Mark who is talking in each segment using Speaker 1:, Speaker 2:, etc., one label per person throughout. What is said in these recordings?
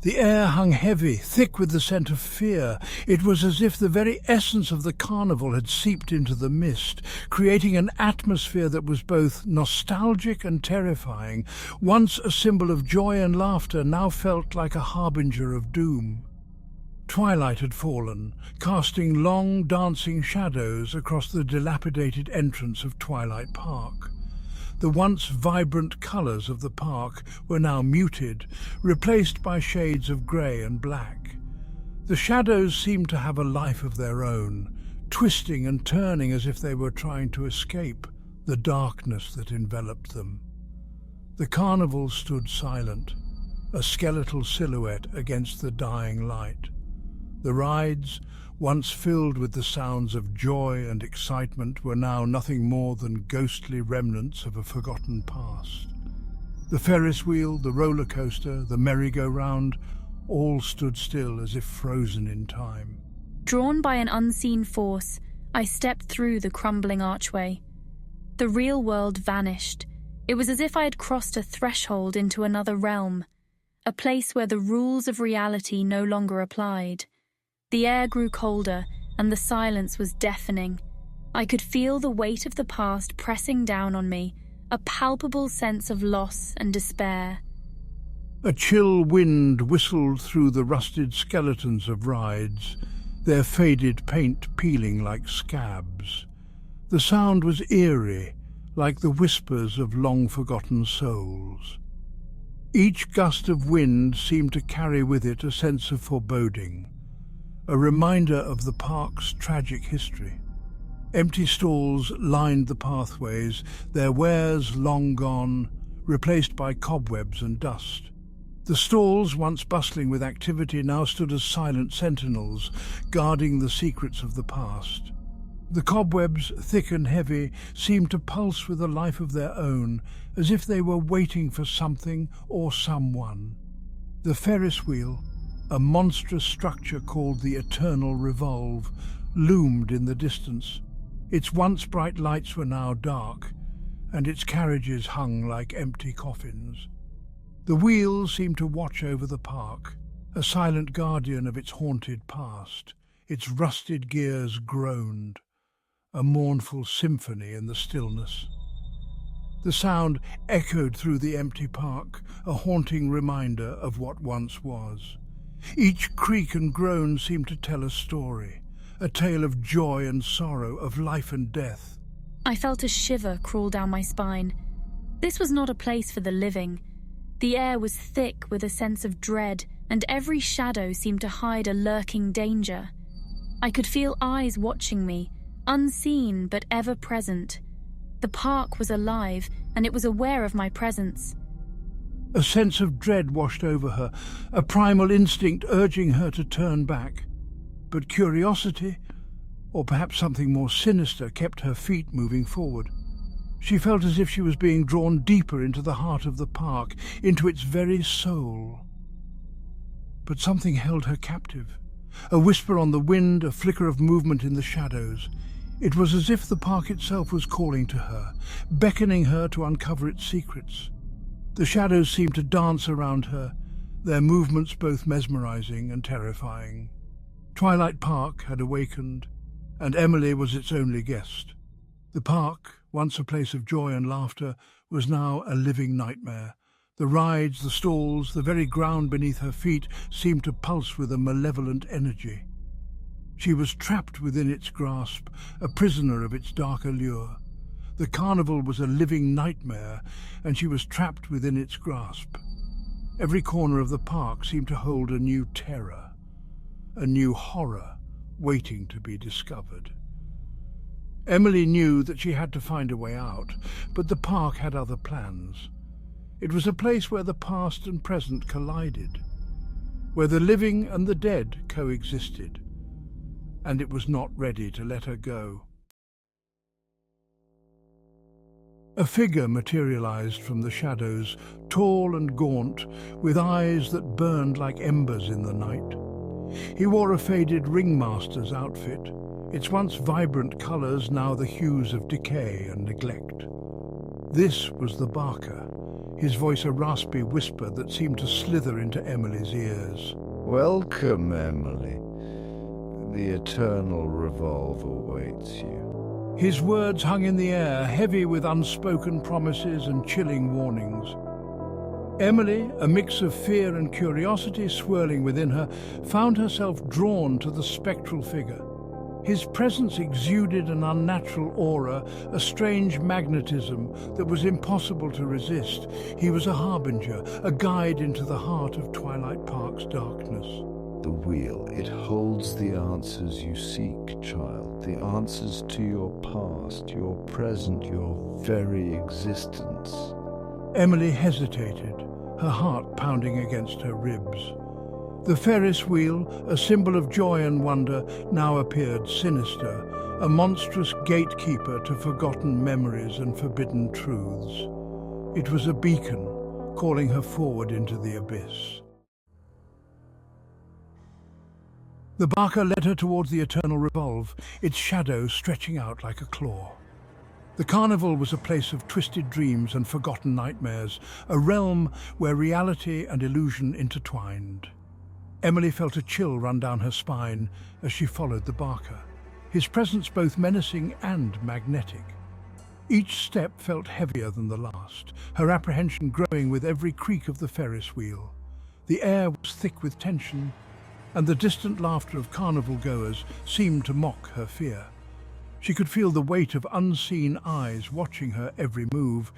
Speaker 1: The air hung heavy, thick with the scent of fear. It was as if the very essence of the carnival had seeped into the mist, creating an atmosphere that was both nostalgic and terrifying. Once a symbol of joy and laughter, now felt like a harbinger of doom. Twilight had fallen, casting long, dancing shadows across the dilapidated entrance of Twilight Park. The once vibrant colours of the park were now muted, replaced by shades of grey and black. The shadows seemed to have a life of their own, twisting and turning as if they were trying to escape the darkness that enveloped them. The carnival stood silent, a skeletal silhouette against the dying light. The rides, once filled with the sounds of joy and excitement, were now nothing more than ghostly remnants of a forgotten past. The Ferris wheel, the roller coaster, the merry-go-round, all stood still as if frozen in time.
Speaker 2: Drawn by an unseen force, I stepped through the crumbling archway. The real world vanished. It was as if I had crossed a threshold into another realm, a place where the rules of reality no longer applied. The air grew colder, and the silence was deafening. I could feel the weight of the past pressing down on me, a palpable sense of loss and despair.
Speaker 1: A chill wind whistled through the rusted skeletons of rides, their faded paint peeling like scabs. The sound was eerie, like the whispers of long-forgotten souls. Each gust of wind seemed to carry with it a sense of foreboding, a reminder of the park's tragic history. Empty stalls lined the pathways, their wares long gone, replaced by cobwebs and dust. The stalls, once bustling with activity, now stood as silent sentinels, guarding the secrets of the past. The cobwebs, thick and heavy, seemed to pulse with a life of their own, as if they were waiting for something or someone. The Ferris wheel, a monstrous structure called the eternal Revolve, loomed in the distance. Its once bright lights were now dark, and its carriages hung like empty coffins. The wheel seemed to watch over the park, a silent guardian of its haunted past. Its rusted gears groaned, a mournful symphony in the stillness. The sound echoed through the empty park, a haunting reminder of what once was. Each creak and groan seemed to tell a story, a tale of joy and sorrow, of life and death.
Speaker 2: I felt a shiver crawl down my spine. This was not a place for the living. The air was thick with a sense of dread, and every shadow seemed to hide a lurking danger. I could feel eyes watching me, unseen but ever present. The park was alive, and it was aware of my presence.
Speaker 1: A sense of dread washed over her, a primal instinct urging her to turn back. But curiosity, or perhaps something more sinister, kept her feet moving forward. She felt as if she was being drawn deeper into the heart of the park, into its very soul. But something held her captive. A whisper on the wind, a flicker of movement in the shadows. It was as if the park itself was calling to her, beckoning her to uncover its secrets. The shadows seemed to dance around her, their movements both mesmerizing and terrifying. Twilight Park had awakened, and Emily was its only guest. The park, once a place of joy and laughter, was now a living nightmare. The rides, the stalls, the very ground beneath her feet seemed to pulse with a malevolent energy. She was trapped within its grasp, a prisoner of its dark allure. The carnival was a living nightmare, and she was trapped within its grasp. Every corner of the park seemed to hold a new terror, a new horror waiting to be discovered. Emily knew that she had to find a way out, but the park had other plans. It was a place where the past and present collided, where the living and the dead coexisted, and it was not ready to let her go. A figure materialized from the shadows, tall and gaunt, with eyes that burned like embers in the night. He wore a faded ringmaster's outfit, its once vibrant colors now the hues of decay and neglect. This was the Barker. his voice a raspy whisper that seemed to slither into Emily's ears.
Speaker 3: Welcome, Emily. The eternal Revolve awaits you.
Speaker 1: His words hung in the air, heavy with unspoken promises and chilling warnings. Emily, a mix of fear and curiosity swirling within her, found herself drawn to the spectral figure. His presence exuded an unnatural aura, a strange magnetism that was impossible to resist. He was a harbinger, a guide into the heart of Twilight Park's darkness.
Speaker 3: The wheel, it holds the answers you seek, child. The answers to your past, your present, your very existence.
Speaker 1: Emily hesitated, her heart pounding against her ribs. The Ferris wheel, a symbol of joy and wonder, now appeared sinister, a monstrous gatekeeper to forgotten memories and forbidden truths. It was a beacon, calling her forward into the abyss. The barker led her towards the eternal Revolve, its shadow stretching out like a claw. The carnival was a place of twisted dreams and forgotten nightmares, a realm where reality and illusion intertwined. Emily felt a chill run down her spine as she followed the barker, his presence both menacing and magnetic. Each step felt heavier than the last, her apprehension growing with every creak of the Ferris wheel. The air was thick with tension, and the distant laughter of carnival goers seemed to mock her fear. She could feel the weight of unseen eyes watching her every move,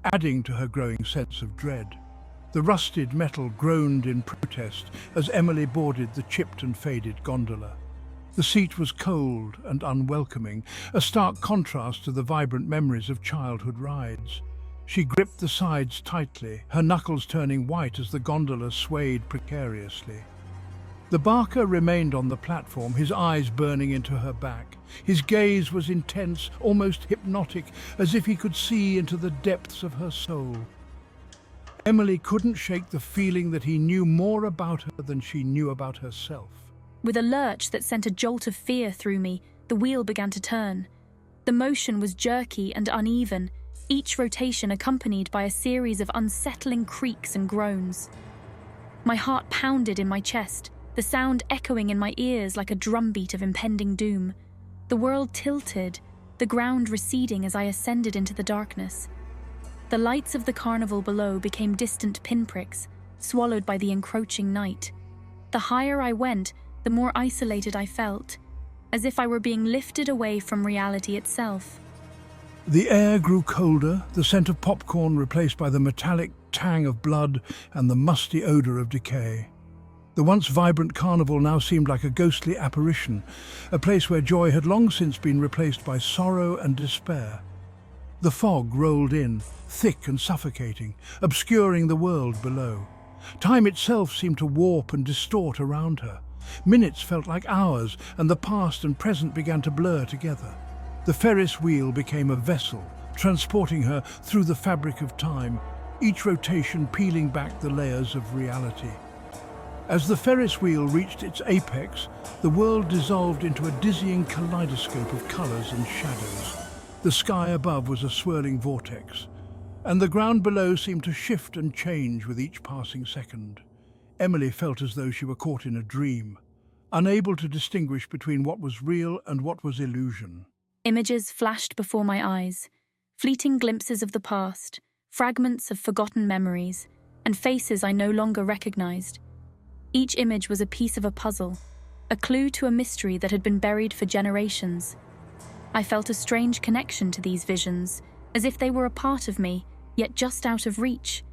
Speaker 1: adding to her growing sense of dread. The rusted metal groaned in protest as Emily boarded the chipped and faded gondola. The seat was cold and unwelcoming, a stark contrast to the vibrant memories of childhood rides. She gripped the sides tightly, her knuckles turning white as the gondola swayed precariously. The barker remained on the platform, his eyes burning into her back. His gaze was intense, almost hypnotic, as if he could see into the depths of her soul. Emily couldn't shake the feeling that he knew more about her than she knew about herself.
Speaker 2: With a lurch that sent a jolt of fear through me, the wheel began to turn. The motion was jerky and uneven, each rotation accompanied by a series of unsettling creaks and groans. My heart pounded in my chest, the sound echoing in my ears like a drumbeat of impending doom. The world tilted, the ground receding as I ascended into the darkness. The lights of the carnival below became distant pinpricks, swallowed by the encroaching night. The higher I went, the more isolated I felt, as if I were being lifted away from reality itself.
Speaker 1: The air grew colder, the scent of popcorn replaced by the metallic tang of blood and the musty odor of decay. The once vibrant carnival now seemed like a ghostly apparition, a place where joy had long since been replaced by sorrow and despair. The fog rolled in, thick and suffocating, obscuring the world below. Time itself seemed to warp and distort around her. Minutes felt like hours, and the past and present began to blur together. The Ferris wheel became a vessel, transporting her through the fabric of time, each rotation peeling back the layers of reality. As the Ferris wheel reached its apex, the world dissolved into a dizzying kaleidoscope of colors and shadows. The sky above was a swirling vortex, and the ground below seemed to shift and change with each passing second. Emily felt as though she were caught in a dream, unable to distinguish between what was real and what was illusion.
Speaker 2: Images flashed before my eyes, fleeting glimpses of the past, fragments of forgotten memories, and faces I no longer recognized. Each image was a piece of a puzzle, a clue to a mystery that had been buried for generations. I felt a strange connection to these visions, as if they were a part of me, yet just out of reach.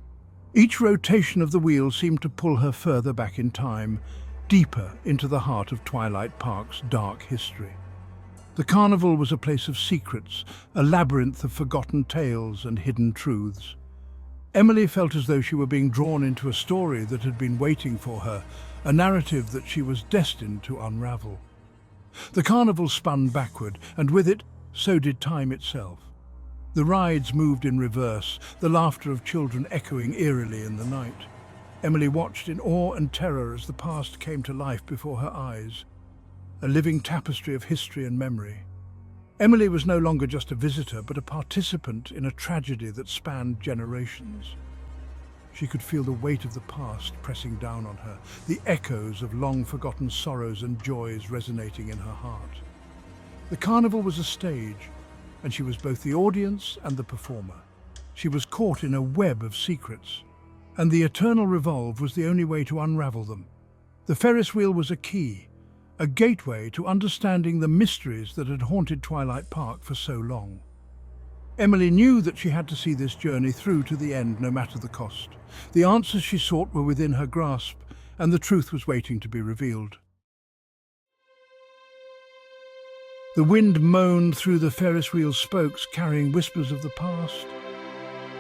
Speaker 1: Each rotation of the wheel seemed to pull her further back in time, deeper into the heart of Twilight Park's dark history. The carnival was a place of secrets, a labyrinth of forgotten tales and hidden truths. Emily felt as though she were being drawn into a story that had been waiting for her, a narrative that she was destined to unravel. The carnival spun backward, and with it, so did time itself. The rides moved in reverse, the laughter of children echoing eerily in the night. Emily watched in awe and terror as the past came to life before her eyes, a living tapestry of history and memory. Emily was no longer just a visitor, but a participant in a tragedy that spanned generations. She could feel the weight of the past pressing down on her, the echoes of long-forgotten sorrows and joys resonating in her heart. The carnival was a stage, and she was both the audience and the performer. She was caught in a web of secrets, and the eternal Revolve was the only way to unravel them. The Ferris wheel was a key, a gateway to understanding the mysteries that had haunted Twilight Park for so long. Emily knew that she had to see this journey through to the end, no matter the cost. The answers she sought were within her grasp, and the truth was waiting to be revealed. The wind moaned through the Ferris wheel's spokes, carrying whispers of the past.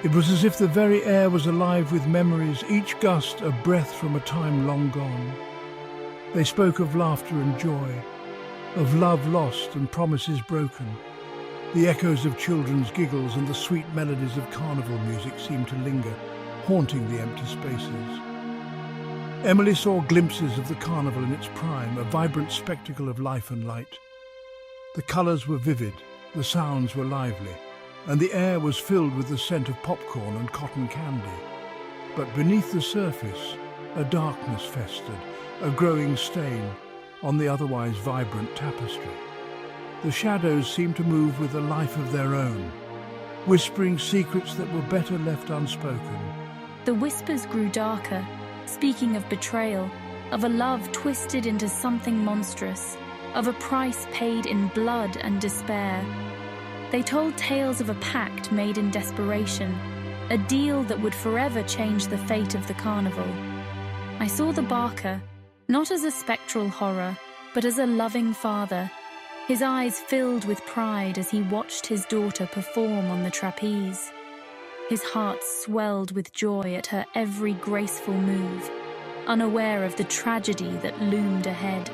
Speaker 1: It was as if the very air was alive with memories, each gust a breath from a time long gone. They spoke of laughter and joy, of love lost and promises broken. The echoes of children's giggles and the sweet melodies of carnival music seemed to linger, haunting the empty spaces. Emily saw glimpses of the carnival in its prime, a vibrant spectacle of life and light. The colours were vivid, the sounds were lively, and the air was filled with the scent of popcorn and cotton candy. But beneath the surface, a darkness festered, a growing stain on the otherwise vibrant tapestry. The shadows seemed to move with a life of their own, whispering secrets that were better left unspoken.
Speaker 2: The whispers grew darker, speaking of betrayal, of a love twisted into something monstrous, of a price paid in blood and despair. They told tales of a pact made in desperation, a deal that would forever change the fate of the carnival. I saw the Barker, not as a spectral horror, but as a loving father, his eyes filled with pride as he watched his daughter perform on the trapeze. His heart swelled with joy at her every graceful move, unaware of the tragedy that loomed ahead.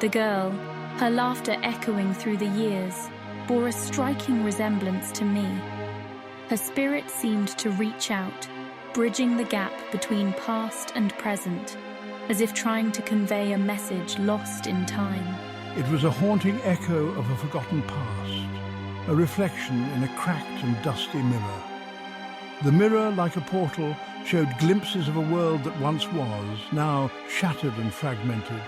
Speaker 2: The girl, her laughter echoing through the years, bore a striking resemblance to me. Her spirit seemed to reach out, bridging the gap between past and present, as if trying to convey a message lost in time.
Speaker 1: It was a haunting echo of a forgotten past, a reflection in a cracked and dusty mirror. The mirror, like a portal, showed glimpses of a world that once was, now shattered and fragmented.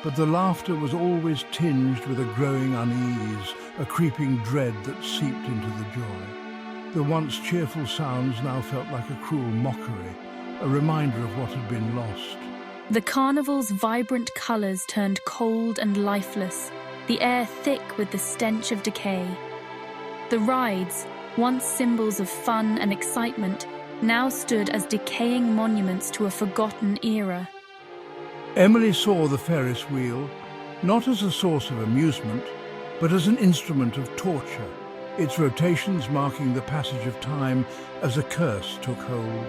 Speaker 1: But the laughter was always tinged with a growing unease, a creeping dread that seeped into the joy. The once cheerful sounds now felt like a cruel mockery, a reminder of what had been lost.
Speaker 2: The carnival's vibrant colours turned cold and lifeless, the air thick with the stench of decay. The rides, once symbols of fun and excitement, now stood as decaying monuments to a forgotten era.
Speaker 1: Emily saw the Ferris wheel not as a source of amusement, but as an instrument of torture, its rotations marking the passage of time as a curse took hold.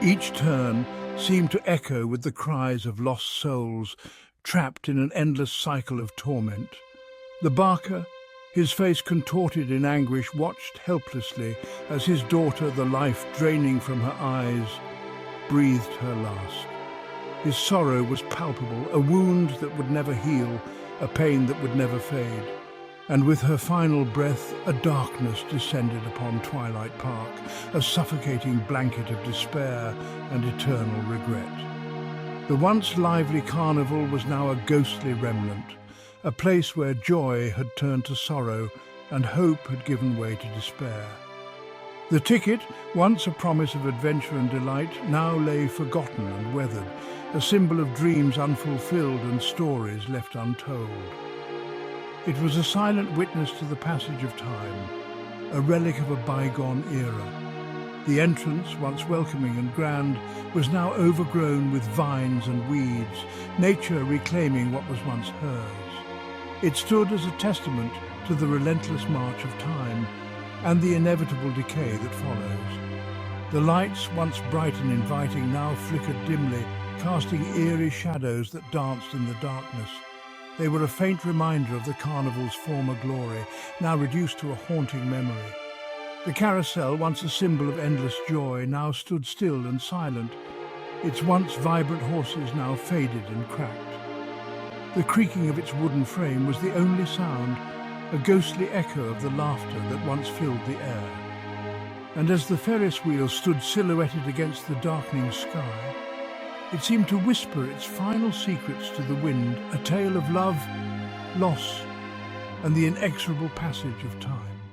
Speaker 1: Each turn seemed to echo with the cries of lost souls trapped in an endless cycle of torment. The Barker, his face contorted in anguish, watched helplessly as his daughter, the life draining from her eyes, breathed her last. His sorrow was palpable, a wound that would never heal, a pain that would never fade. And with her final breath, a darkness descended upon Twilight Park, a suffocating blanket of despair and eternal regret. The once lively carnival was now a ghostly remnant, a place where joy had turned to sorrow and hope had given way to despair. The ticket, once a promise of adventure and delight, now lay forgotten and weathered, a symbol of dreams unfulfilled and stories left untold. It was a silent witness to the passage of time, a relic of a bygone era. The entrance, once welcoming and grand, was now overgrown with vines and weeds, nature reclaiming what was once hers. It stood as a testament to the relentless march of time and the inevitable decay that follows. The lights, once bright and inviting, now flickered dimly, casting eerie shadows that danced in the darkness. They were a faint reminder of the carnival's former glory, now reduced to a haunting memory. The carousel, once a symbol of endless joy, now stood still and silent, its once vibrant horses now faded and cracked. The creaking of its wooden frame was the only sound, a ghostly echo of the laughter that once filled the air. And as the Ferris wheel stood silhouetted against the darkening sky, it seemed to whisper its final secrets to the wind, a tale of love, loss, and the inexorable passage of time.